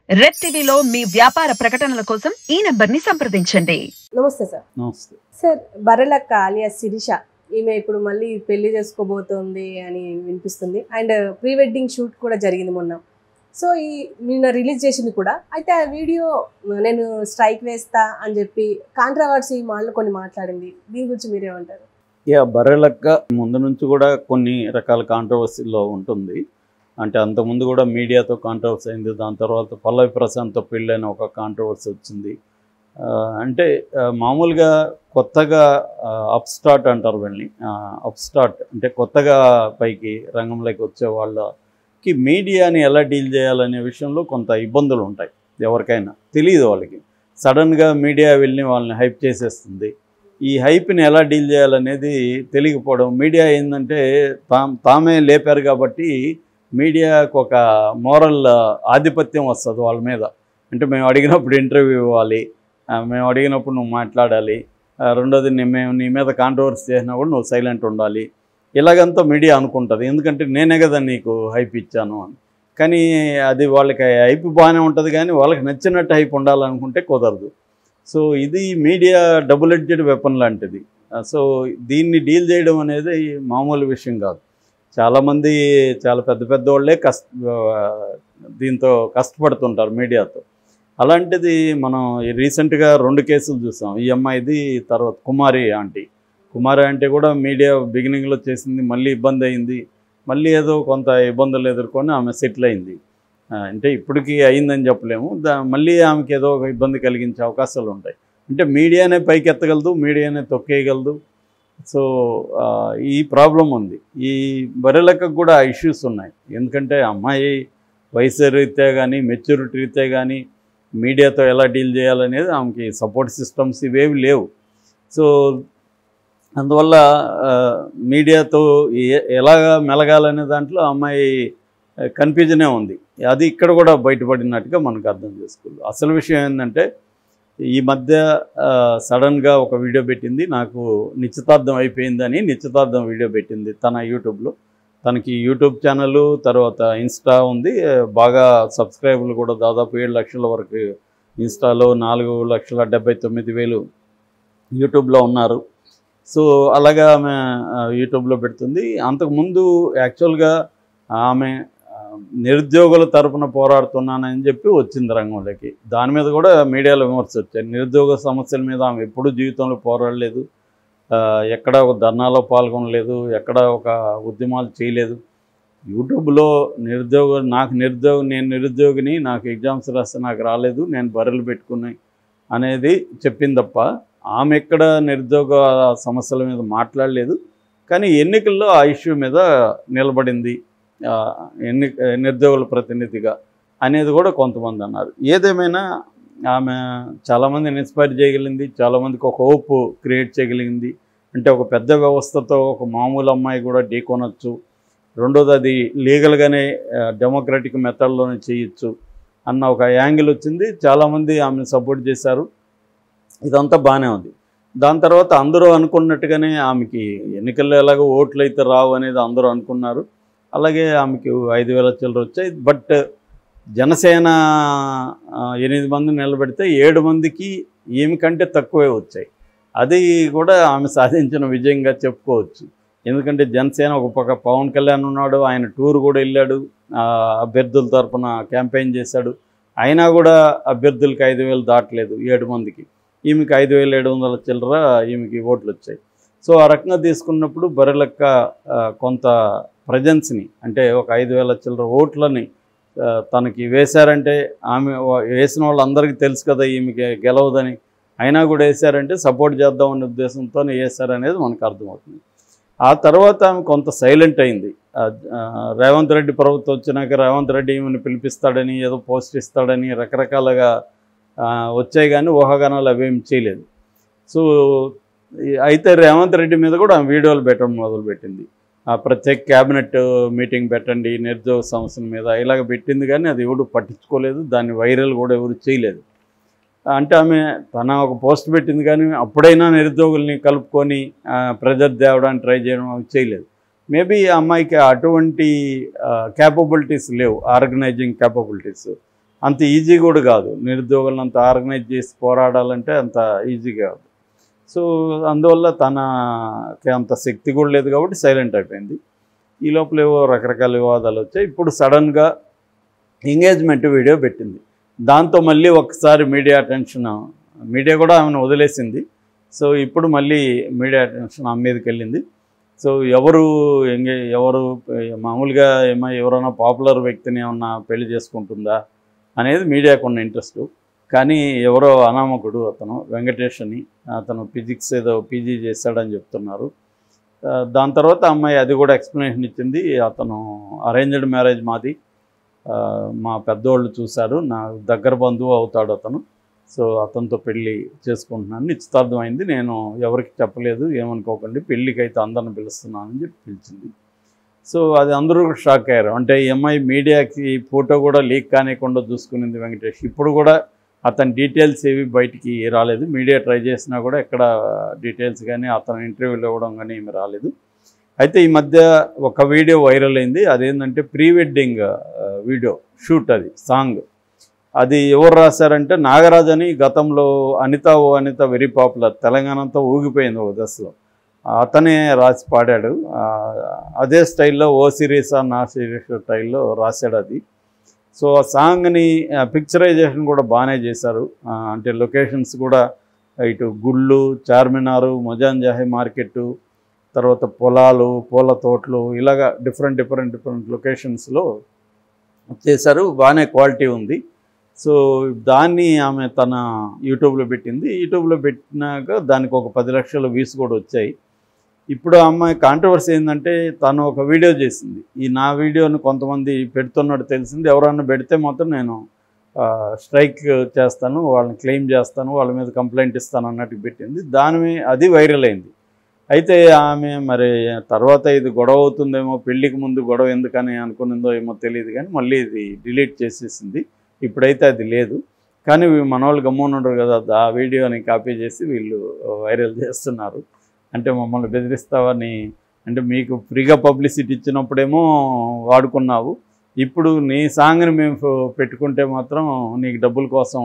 Red టీవీలో మీ వ్యాపార ప్రకటనల కోసం ఈ నంబర్ని సంప్రదించండి. నమస్తే సార్. నమస్తే సార్, బర్రెలక్క అలియాస్ శిరీష ఈమె ఇప్పుడు మళ్ళీ పెళ్లి చేసుకోబోతోంది అని వినిపిస్తుంది. అండ్ ప్రీ వెడ్డింగ్ షూట్ కూడా జరిగింది మొన్న. సో నిన్న రిలీజ్ చేసింది కూడా. అయితే ఆ వీడియో నేను స్ట్రైక్ వేస్తా అని చెప్పి కాంట్రవర్సీ మాటలు కొన్ని మాట్లాడింది. దీని గురించి మీరేమంటారు? బర్రెలక్క ముందు నుంచి కూడా కొన్ని రకాల కాంట్రవర్సీలో ఉంటుంది. అంటే అంతకుముందు కూడా మీడియాతో కాంట్రవర్సీ అయింది. దాని తర్వాత పల్లవి ప్రశాంత్తో పెళ్ళైన ఒక కాంట్రవర్సీ వచ్చింది. అంటే మామూలుగా కొత్తగా అప్ స్టార్ట్ అంటారు వీళ్ళని. అప్ స్టార్ట్ అంటే కొత్తగా పైకి రంగంలోకి వచ్చే వాళ్ళకి మీడియాని ఎలా డీల్ చేయాలనే విషయంలో కొంత ఇబ్బందులు ఉంటాయి. ఎవరికైనా తెలియదు, వాళ్ళకి సడన్గా మీడియా వెళ్ళి వాళ్ళని హైప్ చేసేస్తుంది. ఈ హైప్ని ఎలా డీల్ చేయాలనేది తెలియకపోవడం. మీడియా ఏంటంటే తామే లేపారు కాబట్టి మీడియాకు ఒక మోరల్ ఆధిపత్యం వస్తుంది వాళ్ళ మీద. అంటే మేము అడిగినప్పుడు ఇంటర్వ్యూ ఇవ్వాలి, మేము అడిగినప్పుడు నువ్వు మాట్లాడాలి, రెండోది మేము నీ మీద కాంట్రవర్సీ చేసినా కూడా నువ్వు సైలెంట్ ఉండాలి, ఇలాగంతా మీడియా అనుకుంటుంది. ఎందుకంటే నేనే కదా నీకు హైప్ ఇచ్చాను అని. కానీ అది వాళ్ళకి హైప్ బాగానే ఉంటుంది, కానీ వాళ్ళకి నచ్చినట్టు హైప్ ఉండాలనుకుంటే కుదరదు. సో ఇది మీడియా డబుల్ ఎడ్జెడ్ వెపన్ లాంటిది. సో దీన్ని డీల్ చేయడం అనేది మామూలు విషయం కాదు. చాలామంది చాలా పెద్ద పెద్ద వాళ్ళే దీంతో కష్టపడుతుంటారు మీడియాతో. అలాంటిది మనం రీసెంట్గా 2 కేసులు చూసాం. ఈ అమ్మాయిది, తర్వాత కుమారి ఆంటీ కూడా మీడియా బిగినింగ్లో చేసింది, మళ్ళీ ఇబ్బంది అయింది, మళ్ళీ ఏదో కొంత ఇబ్బందులు ఎదుర్కొని ఆమె సెటిల్ అయింది. అంటే ఇప్పటికీ అయిందని చెప్పలేము, మళ్ళీ ఆమెకి ఏదో ఒక ఇబ్బంది కలిగించే అవకాశాలు ఉంటాయి. అంటే మీడియానే పైకెత్తగలదు, మీడియానే తొక్కేయగలదు. సో ఈ ప్రాబ్లం ఉంది. ఈ బర్రెలక్కకు కూడా ఇష్యూస్ ఉన్నాయి. ఎందుకంటే అమ్మాయి వయసు రీత్యా కానీ మెచ్యూరిటీ రీత్యా కానీ మీడియాతో ఎలా డీల్ చేయాలనేది ఆమెకి సపోర్ట్ సిస్టమ్స్ ఇవేవి లేవు. సో అందువల్ల మీడియాతో ఎలాగా మెలగాలనే దాంట్లో అమ్మాయి కన్ఫ్యూజనే ఉంది. అది ఇక్కడ కూడా బయటపడినట్టుగా మనకు అర్థం చేసుకోవాలి. అసలు విషయం ఏంటంటే ఈ మధ్య సడన్గా ఒక వీడియో పెట్టింది, నాకు నిశ్చితార్థం అయిపోయిందని నిశ్చితార్థం వీడియో పెట్టింది తన యూట్యూబ్లో. తనకి యూట్యూబ్ ఛానల్, తర్వాత ఇన్స్టా ఉంది, బాగా సబ్స్క్రైబర్లు కూడా దాదాపు 7 లక్షల వరకు ఇన్స్టాలో, 4,79,000 యూట్యూబ్లో ఉన్నారు. సో అలాగా ఆమె యూట్యూబ్లో పెడుతుంది. అంతకుముందు యాక్చువల్గా ఆమె నిరుద్యోగుల తరపున పోరాడుతున్నానని చెప్పి వచ్చింది రంగంలోకి. దాని మీద కూడా మీడియాలో విమర్శ వచ్చాయి. నిరుద్యోగ సమస్యల మీద ఆమె ఎప్పుడూ జీవితంలో పోరాడలేదు, ఎక్కడ ఒక ధర్నాలో పాల్గొనలేదు, ఎక్కడ ఒక ఉద్యమాలు చేయలేదు. యూట్యూబ్లో నేను నిరుద్యోగిని, నాకు ఎగ్జామ్స్ రాస్తే నాకు రాలేదు, నేను బర్రెలు పెట్టుకుని అనేది చెప్పింది తప్ప ఆమె ఎక్కడ నిరుద్యోగ సమస్యల మీద మాట్లాడలేదు. కానీ ఎన్నికల్లో ఆ ఇష్యూ మీద నిలబడింది నిరుద్యోగుల ప్రతినిధిగా అనేది కూడా కొంతమంది అన్నారు. ఏదేమైనా ఆమె చాలామందిని ఇన్స్పైర్ చేయగలిగింది, చాలామందికి ఒక హోప్ క్రియేట్ చేయగలిగింది. అంటే ఒక పెద్ద వ్యవస్థతో ఒక మామూలు అమ్మాయి కూడా ఢీకొనొచ్చు, రెండోది అది లీగల్గానే డెమోక్రటిక్ మెథడ్లోనే చేయొచ్చు అన్న ఒక యాంగిల్ వచ్చింది. చాలామంది ఆమెను సపోర్ట్ చేశారు. ఇదంతా బాగానే ఉంది. దాని తర్వాత అందరూ అనుకున్నట్టుగానే ఆమెకి ఎన్నికల్లో ఎలాగో ఓట్లు అయితే రావు అనేది అందరూ అనుకున్నారు. అలాగే ఆమెకి 5,000 చిల్లర వచ్చాయి. బట్ జనసేన 8 మందిని నిలబెడితే 7 మందికి ఈమె కంటే తక్కువే వచ్చాయి. అది కూడా ఆమె సాధించిన విజయంగా చెప్పుకోవచ్చు. ఎందుకంటే జనసేన ఒక పక్క పవన్ కళ్యాణ్ ఉన్నాడు, ఆయన టూర్ కూడా వెళ్ళాడు, అభ్యర్థుల తరఫున క్యాంపెయిన్ చేశాడు. అయినా కూడా అభ్యర్థులకి 5,000 దాటలేదు 7 మందికి. ఈమెకి 5,700 చిల్లర ఈమెకి ఓట్లు వచ్చాయి. సో ఆ రకంగా తీసుకున్నప్పుడు బర్రెలక్క కొంత ప్రజెన్స్ని, అంటే ఒక 5,000 చిల్లర ఓట్లని తనకి వేశారంటే, ఆమె వేసిన వాళ్ళందరికీ తెలుసు కదా ఈమెకి గెలవదని, అయినా కూడా వేశారంటే సపోర్ట్ చేద్దామనే ఉద్దేశంతో వేశారనేది మనకు అర్థమవుతుంది. ఆ తర్వాత ఆమె కొంత సైలెంట్ అయింది. రేవంత్ రెడ్డి ప్రభుత్వం వచ్చినాక రేవంత్ రెడ్డి ఈమెను పిలిపిస్తాడని, ఏదో పోస్ట్ ఇస్తాడని రకరకాలుగా వచ్చాయి, కానీ ఊహాగానాలు అవేమి చేయలేదు. సో అయితే రేవంత్ రెడ్డి మీద కూడా ఆమె వీడియోలు పెట్టడం మొదలుపెట్టింది. ప్రత్యేక క్యాబినెట్ మీటింగ్ పెట్టండి నిరుద్యోగ సమస్యల మీద ఇలాగ పెట్టింది, కానీ అది ఎవరు పట్టించుకోలేదు, దాన్ని వైరల్ కూడా ఎవరు చేయలేదు. అంటే ఆమె తన ఒక పోస్ట్ పెట్టింది, కానీ అప్పుడైనా నిరుద్యోగుల్ని కలుపుకొని ప్రెజర్ తేవడానికి ట్రై చేయడం అవి చేయలేదు. మేబీ ఆ అమ్మాయికి అటువంటి క్యాపబిలిటీస్ లేవు, ఆర్గనైజింగ్ క్యాపబిలిటీస్. అంత ఈజీ కూడా కాదు. నిరుద్యోగులను అంత ఆర్గనైజ్ చేసి పోరాడాలంటే అంత ఈజీ కాదు. సో అందువల్ల తనకి అంత శక్తి కూడా లేదు కాబట్టి సైలెంట్ అయిపోయింది. ఈ లోపల ఏవో రకరకాల వివాదాలు వచ్చాయి. ఇప్పుడు సడన్గా ఎంగేజ్మెంట్ వీడియో పెట్టింది. దాంతో మళ్ళీ ఒకసారి మీడియా కూడా ఆమెను వదిలేసింది. సో ఇప్పుడు మళ్ళీ మీడియా అటెన్షన్ ఆమె మీదకి వెళ్ళింది. సో ఎవరు మామూలుగా ఎవరైనా పాపులర్ వ్యక్తిని ఏమన్నా పెళ్లి చేసుకుంటుందా అనేది మీడియాకు ఉన్న ఇంట్రెస్ట్. కానీ ఎవరో అనామకుడు అతను వెంకటేష్ అని, అతను ఫిజిక్స్ ఏదో పీజీ చేశాడని చెప్తున్నారు. దాని తర్వాత అమ్మాయి అది కూడా ఎక్స్ప్లెనేషన్ ఇచ్చింది. అతను అరేంజ్డ్ మ్యారేజ్ మాది, మా పెద్దోళ్ళు చూశారు, నా దగ్గర బంధువు అవుతాడు అతను. సో అతనితో పెళ్ళి చేసుకుంటున్నాను, నిశ్చితార్థం అయింది, నేను ఎవరికి చెప్పలేదు, ఏమనుకోకండి, పెళ్ళికి అయితే అందరిని పిలుస్తున్నానని చెప్పి పిలిచింది. సో అది అందరూ షాక్ అయ్యారు. అంటే ఈ అమ్మాయి మీడియాకి ఫోటో కూడా లీక్ కానివ్వకుండా చూసుకునింది వెంకటేష్. ఇప్పుడు కూడా అతని డీటెయిల్స్ ఏవి బయటికి రాలేదు. మీడియా ట్రై చేసినా కూడా ఎక్కడ డీటెయిల్స్ కానీ అతను ఇంటర్వ్యూలు ఇవ్వడం కానీ ఏమి రాలేదు. అయితే ఈ మధ్య ఒక వీడియో వైరల్ అయింది. అదేంటంటే ప్రీ వెడ్డింగ్ వీడియో షూట్, అది సాంగ్. అది ఎవరు రాశారంటే నాగరాజ్ అని, గతంలో అనిత వెరీ పాపులర్, తెలంగాణ అంతా ఊగిపోయింది ఒక దశలో, అతనే రాసి పాడాడు. అదే స్టైల్లో ఓ సిరీసా నా సిరీస్ స్టైల్లో రాశాడు అది. సో ఆ సాంగ్ని పిక్చరైజేషన్ కూడా బాగానే చేశారు. అంటే లొకేషన్స్ కూడా ఇటు గుళ్ళు, చార్మినారు, మొజాంజాహి మార్కెట్టు, తర్వాత పొలాలు, పూల తోటలు, ఇలాగా డిఫరెంట్ లొకేషన్స్లో చేశారు. బాగానే క్వాలిటీ ఉంది. సో దాన్ని ఆమె తన యూట్యూబ్లో పెట్టింది. యూట్యూబ్లో పెట్టినాక దానికి ఒక 10 లక్షల వ్యూస్ కూడా వచ్చాయి. ఇప్పుడు ఆ అమ్మాయి కాంట్రవర్సీ ఏంటంటే తను ఒక వీడియో చేసింది. నా వీడియోను కొంతమంది పెడుతున్నట్టు తెలిసింది. ఎవరన్నా పెడితే మాత్రం నేను స్ట్రైక్ చేస్తాను, వాళ్ళని క్లెయిమ్ చేస్తాను, వాళ్ళ మీద కంప్లైంట్ ఇస్తాను అన్నట్టు పెట్టింది. అది వైరల్ అయింది. అయితే ఆమె మరి తర్వాత ఇది గొడవ అవుతుందేమో, పెళ్ళికి ముందు గొడవ ఎందుకని అనుకునిందో ఏమో తెలియదు, కానీ మళ్ళీ ఇది డిలీట్ చేసేసింది. ఇప్పుడైతే అది లేదు. కానీ మనవాళ్ళు గమ్మున ఉండరు కదా, ఆ వీడియోని కాపీ చేసి వీళ్ళు వైరల్ చేస్తున్నారు. అంటే మమ్మల్ని బెదిరిస్తావని, అంటే మీకు ఫ్రీగా పబ్లిసిటీ ఇచ్చినప్పుడేమో వాడుకున్నావు, ఇప్పుడు నీ సాంగ్ని మేము పెట్టుకుంటే మాత్రం నీకు డబ్బుల కోసం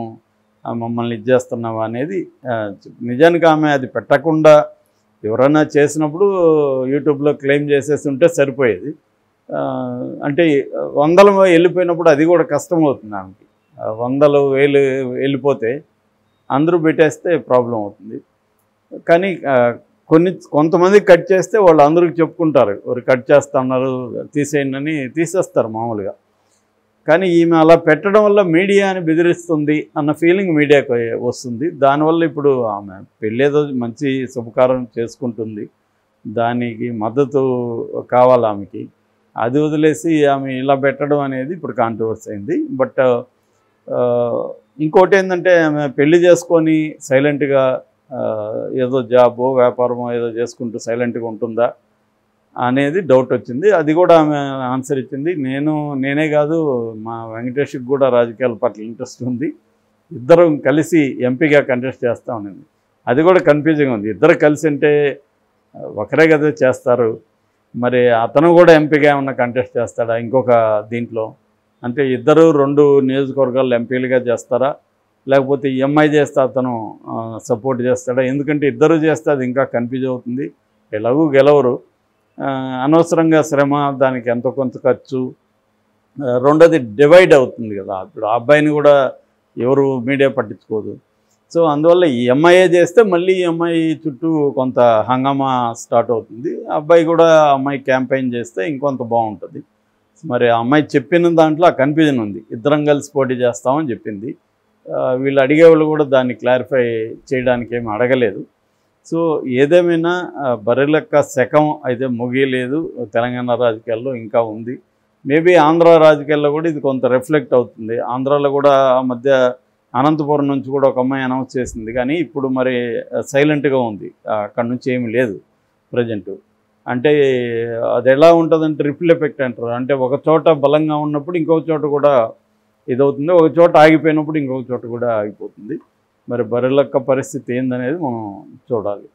మమ్మల్ని ఇచ్చేస్తున్నావా అనేది. నిజానికి ఆమె అది పెట్టకుండా ఎవరైనా చేసినప్పుడు యూట్యూబ్లో క్లెయిమ్ చేసేసి ఉంటే సరిపోయేది. అంటే 100 వెళ్ళిపోయినప్పుడు అది కూడా కష్టం అవుతుంది ఆమెకి. 100,000 వెళ్ళిపోతే అందరూ పెట్టేస్తే ప్రాబ్లం అవుతుంది. కానీ కొంతమంది కట్ చేస్తే వాళ్ళు అందరికి చెప్పుకుంటారు, ఎవరు కట్ చేస్తున్నారు తీసేయండి అని, తీసేస్తారు మామూలుగా. కానీ ఈమె అలా పెట్టడం వల్ల మీడియాని బెదిరిస్తుంది అన్న ఫీలింగ్ మీడియాకు వస్తుంది. దానివల్ల ఇప్పుడు ఆమె పెళ్ళేదో మంచి శుభకార్యం చేసుకుంటుంది, దానికి మద్దతు కావాలి ఆమెకి. అది వదిలేసి ఆమె ఇలా పెట్టడం అనేది ఇప్పుడు కాంట్రవర్సీ అయింది. బట్ ఇంకోటి ఏంటంటే ఆమె పెళ్లి చేసుకొని సైలెంట్గా ఏదో జాబో వ్యాపారమో ఏదో చేసుకుంటూ సైలెంట్గా ఉంటుందా అనేది డౌట్ వచ్చింది. అది కూడా ఆమె ఆన్సర్ ఇచ్చింది. నేనే కాదు, మా వెంకటేష్కి కూడా రాజకీయాల పట్ల ఇంట్రెస్ట్ ఉంది, ఇద్దరం కలిసి ఎంపీగా కంటెస్ట్ చేస్తూ ఉన్నది. అది కూడా కన్ఫ్యూజింగ్ ఉంది. ఇద్దరు కలిసి అంటే ఒకరే కదా చేస్తారు, మరి అతను కూడా ఎంపీగా ఏమన్నా కంటెస్ట్ చేస్తాడా ఇంకొక దీంట్లో? అంటే ఇద్దరు 2 నియోజకవర్గాల్లో ఎంపీలుగా చేస్తారా, లేకపోతే ఎంఐ చేస్తే అతను సపోర్ట్ చేస్తాడా? ఎందుకంటే ఇద్దరు చేస్తే అది ఇంకా కన్ఫ్యూజ్ అవుతుంది. ఎలాగూ గెలవరు, అనవసరంగా శ్రమ, దానికి ఎంతో కొంత ఖర్చు. రెండోది డివైడ్ అవుతుంది కదా, ఇప్పుడు ఆ అబ్బాయిని కూడా ఎవరు మీడియా పట్టించుకోదు. సో అందువల్ల ఈ ఎంఐఏ చేస్తే మళ్ళీ ఎంఐ చుట్టూ కొంత హంగామా స్టార్ట్ అవుతుంది. అబ్బాయి కూడా అమ్మాయి క్యాంపెయిన్ చేస్తే ఇంకొంత బాగుంటుంది. మరి ఆ అమ్మాయి చెప్పిన దాంట్లో ఆ కన్ఫ్యూజన్ ఉంది. ఇద్దరం కలిసి పోటీ చేస్తామని చెప్పింది. వీళ్ళు అడిగేవాళ్ళు కూడా దాన్ని క్లారిఫై చేయడానికి ఏమి అడగలేదు. సో ఏదేమైనా బర్రెలెక్క శకం అయితే ముగియలేదు, తెలంగాణ రాజకీయాల్లో ఇంకా ఉంది. మేబీ ఆంధ్ర రాజకీయాల్లో కూడా ఇది కొంత రిఫ్లెక్ట్ అవుతుంది. ఆంధ్రాలో కూడా ఆ మధ్య అనంతపురం నుంచి కూడా ఒక అమ్మాయి అనౌన్స్ చేసింది, కానీ ఇప్పుడు మరి సైలెంట్గా ఉంది, అక్కడి నుంచి ఏమీ లేదు ప్రజెంటు. అంటే అది ఎలా ఉంటుందంటే రిపిల్ ఎఫెక్ట్ అంటారు. అంటే ఒక చోట బలంగా ఉన్నప్పుడు ఇంకొక చోట కూడా ఇదవుతుంది, ఒక చోట ఆగిపోయినప్పుడు ఇంకొక చోట కూడా ఆగిపోతుంది. మరి బర్రెలెక్క పరిస్థితి ఏందనేది మనం చూడాలి.